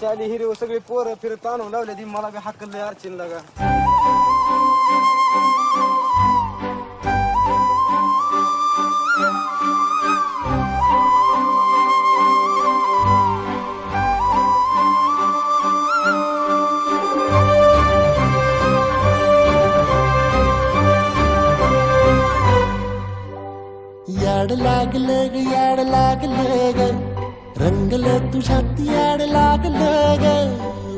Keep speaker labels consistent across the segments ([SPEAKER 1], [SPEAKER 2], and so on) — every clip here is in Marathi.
[SPEAKER 1] आली हिरव सगळी पोरं फिरत आणून लावले ती मला बी हाकललंय अर्चिन लागा.
[SPEAKER 2] याड लागलं ग याड लागलं ग रंगलं तुझ्यात याड लागलं ग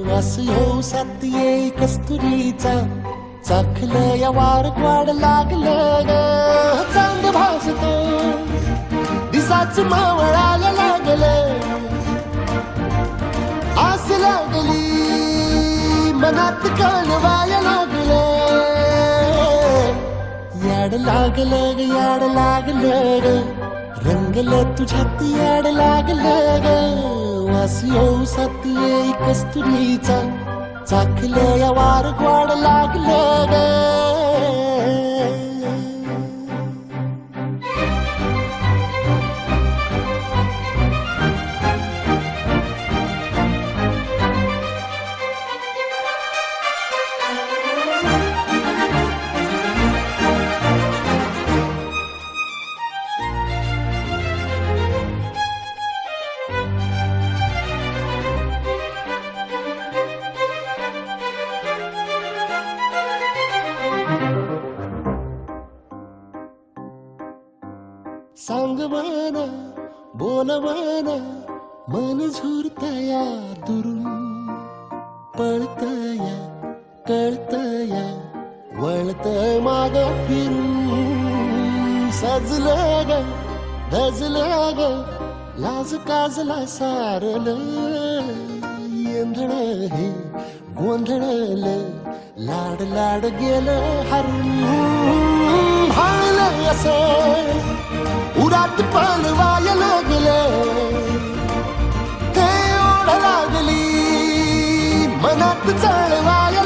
[SPEAKER 2] वास येऊ साथ येई कस्तुरीचा चाखलं या वार वाड लागलं ग चांद भासतो दिसाच मावळाला लागलं आस लागली मनात कळवाया लागलं याड लागलं ग याड लागलं ग रंगलं तुझ्यात याड लागलं ग वास येऊ साथ येई कस्तुरीचा चाखलं या वार वाड लागलं ग. सांगवाना बोलवाना मन झुरतया दुरून पळतया कळतया वळतय माग फिरून सजलं ग धजलं ग लाज काजला सारलं येंधळ हे गोंधळलं लाड लाड गेलं हरून भाळलं असं उरात पालवाया लागलं ते ओढ लागली मनात चळवाया